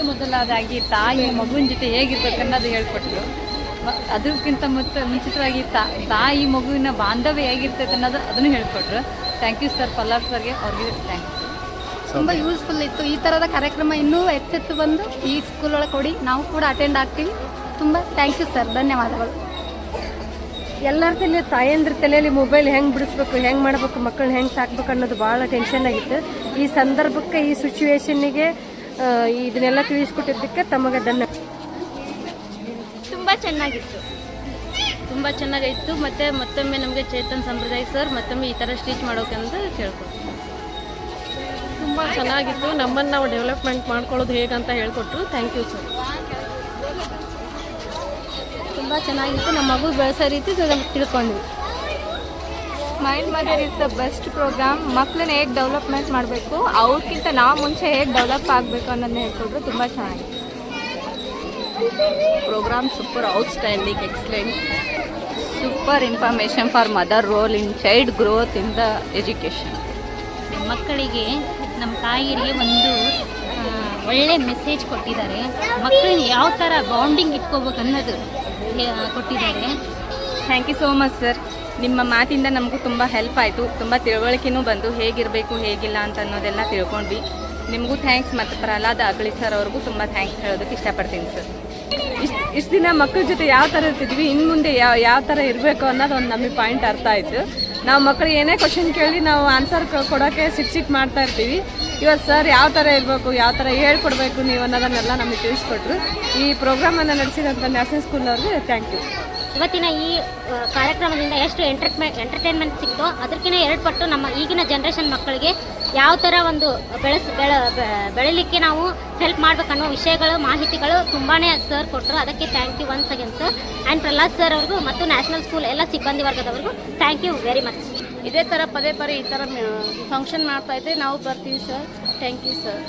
ಮೊದಲಾದಾಗಿ ತಾಯಿ ಮಗುವಿನ ಜೊತೆ ಹೇಗಿರ್ಬೇಕು ಅನ್ನೋದು ಹೇಳ್ಕೊಟ್ರು. ಅದಕ್ಕಿಂತ ಮುಂಚಿತವಾಗಿ ತಾಯಿ ಮಗುವಿನ ಬಾಂಧವ್ಯ ಹೇಗಿರ್ತೈತೆ ಅನ್ನೋದು ಅದನ್ನು ಹೇಳ್ಕೊಟ್ರು. ಥ್ಯಾಂಕ್ ಯು ಸರ್, ಪಲ್ಲಾರ್ ಸರ್ಗೆ, ಅವ್ರಿಗೆ ಥ್ಯಾಂಕ್ಸ್. ತುಂಬ ಯೂಸ್ಫುಲ್ ಇತ್ತು. ಈ ಥರದ ಕಾರ್ಯಕ್ರಮ ಇನ್ನೂ ಹೆಚ್ಚೆಚ್ಚು ಬಂದು ಈ ಸ್ಕೂಲ್ ಒಳಗೆ ಕೊಡಿ, ನಾವು ಕೂಡ ಅಟೆಂಡ್ ಆಗ್ತೀವಿ. ತುಂಬ ಥ್ಯಾಂಕ್ ಯು ಸರ್, ಧನ್ಯವಾದಗಳು. ಎಲ್ಲರ ತಾಯಂದ್ರ ತಲೆಯಲ್ಲಿ ಮೊಬೈಲ್ ಹೆಂಗೆ ಬಿಡಿಸ್ಬೇಕು, ಹೆಂಗೆ ಮಾಡ್ಬೇಕು, ಮಕ್ಕಳನ್ನ ಹೆಂಗೆ ಸಾಕ್ಬೇಕು ಅನ್ನೋದು ಭಾಳ ಟೆನ್ಷನ್ ಆಗಿತ್ತು. ಈ ಸಂದರ್ಭಕ್ಕೆ, ಈ ಸಿಚುವೇಶನ್ನಿಗೆ ಇದನ್ನೆಲ್ಲ ತಿಳಿಸ್ಕೊಟ್ಟಿದ್ದಕ್ಕೆ ತಮಗೆ ಧನ್ಯವಾದ. ತುಂಬ ಚೆನ್ನಾಗಿತ್ತು, ತುಂಬ ಚೆನ್ನಾಗಿತ್ತು. ಮತ್ತು ಮತ್ತೊಮ್ಮೆ ನಮಗೆ ಚೇತನ್ ಸಂಪ್ರದಾಯ ಸರ್ ಮತ್ತೊಮ್ಮೆ ಈ ಥರ ಸ್ಟೀಚ್ ಮಾಡೋಕೆಂದು ಕೇಳ್ಕೊಡ್ತೀವಿ. ತುಂಬ ಚೆನ್ನಾಗಿತ್ತು. ನಮ್ಮನ್ನು ನಾವು ಡೆವಲಪ್ಮೆಂಟ್ ಮಾಡ್ಕೊಳ್ಳೋದು ಹೇಗಂತ ಹೇಳ್ಕೊಟ್ರು. Thank you sir. ತುಂಬ ಚೆನ್ನಾಗಿತ್ತು. ನಮ್ಮ ಮಗು ಬೆಳೆಸೋ ರೀತಿ ತಿಳ್ಕೊಂಡ್ವಿ. Mind Mother is the best programme. ಮಕ್ಕಳನ್ನ ಹೇಗೆ ಡೆವಲಪ್ಮೆಂಟ್ ಮಾಡಬೇಕು, ಅವ್ರಿಗಿಂತ ನಾವು ಮುಂಚೆ ಹೇಗೆ ಡೆವಲಪ್ ಆಗಬೇಕು ಅನ್ನೋದನ್ನ ಹೇಳ್ಕೊಟ್ರು. ತುಂಬ ಚೆನ್ನಾಗಿದೆ programme. Super, outstanding, excellent. Super information for mother role in child growth in the education. ಮಕ್ಕಳಿಗೆ ನಮ್ಮ ತಾಯಿಯರಿಗೆ ಒಂದು ಒಳ್ಳೆ ಮೆಸೇಜ್ ಕೊಟ್ಟಿದ್ದಾರೆ. ಮಕ್ಕಳನ್ನ ಯಾವ ಥರ ಬಾಂಡಿಂಗ್ ಇಟ್ಕೋಬೇಕು ಅನ್ನೋದು ಕೊಟ್ಟಿದ್ದಾರೆ. Thank you so much sir. ನಿಮ್ಮ ಮಾತಿಂದ ನಮಗೂ ತುಂಬ ಹೆಲ್ಪ್ ಆಯಿತು. ತುಂಬ ತಿಳುವಳಿಕೆನೂ ಬಂದು ಹೇಗಿರಬೇಕು ಹೇಗಿಲ್ಲ ಅಂತ ಅನ್ನೋದೆಲ್ಲ ತಿಳ್ಕೊಂಡ್ವಿ. ನಿಮಗೂ ಥ್ಯಾಂಕ್ಸ್. ಮತ್ತು ಪ್ರಹ್ಲಾದ್ ಅಗಳಿ ಸರ್ ಅವ್ರಿಗೂ ತುಂಬ ಥ್ಯಾಂಕ್ಸ್ ಹೇಳೋದಕ್ಕೆ ಇಷ್ಟಪಡ್ತೀನಿ ಸರ್. ಇಷ್ಟು ದಿನ ಮಕ್ಕಳ ಜೊತೆ ಯಾವ ಥರ ಇರ್ತಿದ್ವಿ, ಇನ್ನು ಮುಂದೆ ಯಾವ ಥರ ಇರಬೇಕು ಅನ್ನೋದು ಒಂದು ನಮಗೆ ಪಾಯಿಂಟ್ ಅರ್ಥ ಆಯಿತು. ನಾವು ಮಕ್ಕಳಿಗೆ ಏನೇ ಕ್ವಶನ್ ಕೇಳಿ ನಾವು ಆನ್ಸರ್ ಕೊಡೋಕ್ಕೆ ಸಿಟ್ ಮಾಡ್ತಾ ಇರ್ತೀವಿ. ಇವತ್ತು ಸರ್ ಯಾವ ಥರ ಇರಬೇಕು, ಯಾವ ಥರ ಹೇಳ್ಕೊಡ್ಬೇಕು ನೀವು ಅನ್ನೋದನ್ನೆಲ್ಲ ನಮಗೆ ತಿಳಿಸ್ಕೊಟ್ರು. ಈ ಪ್ರೋಗ್ರಾಮನ್ನು ನಡೆಸಿದಂಥ ನ್ಯಾಷನಲ್ ಸ್ಕೂಲ್ನವ್ರಿಗೆ ಥ್ಯಾಂಕ್ ಯು. ಇವತ್ತಿನ ಈ ಕಾರ್ಯಕ್ರಮದಿಂದ ಎಷ್ಟು ಎಂಟರ್ಟೈನ್ಮೆಂಟ್ ಸಿಕ್ತೋ ಅದಕ್ಕಿಂತ 2 ಪಟ್ಟು ನಮ್ಮ ಈಗಿನ ಜನ್ರೇಷನ್ ಮಕ್ಕಳಿಗೆ ಯಾವ ಥರ ಒಂದು ಬೆಳೀಲಿಕ್ಕೆ ನಾವು ಹೆಲ್ಪ್ ಮಾಡಬೇಕನ್ನೋ ವಿಷಯಗಳು, ಮಾಹಿತಿಗಳು ತುಂಬಾ ಸರ್ ಕೊಟ್ಟರು. ಅದಕ್ಕೆ thank you once again sir. And Prahlad sir ಅವ್ರಿಗೂ ಮತ್ತು ನ್ಯಾಷನಲ್ ಸ್ಕೂಲ್ ಎಲ್ಲ ಸಿಬ್ಬಂದಿ ವರ್ಗದವ್ರಿಗೂ ಥ್ಯಾಂಕ್ ಯು ವೆರಿ ಮಚ್. ಇದೇ ಥರ ಪದೇ ಈ ಥರ ಫಂಕ್ಷನ್ ಮಾಡ್ತಾಯಿದ್ದೆ ನಾವು ಬರ್ತೀವಿ ಸರ್. Thank you sir.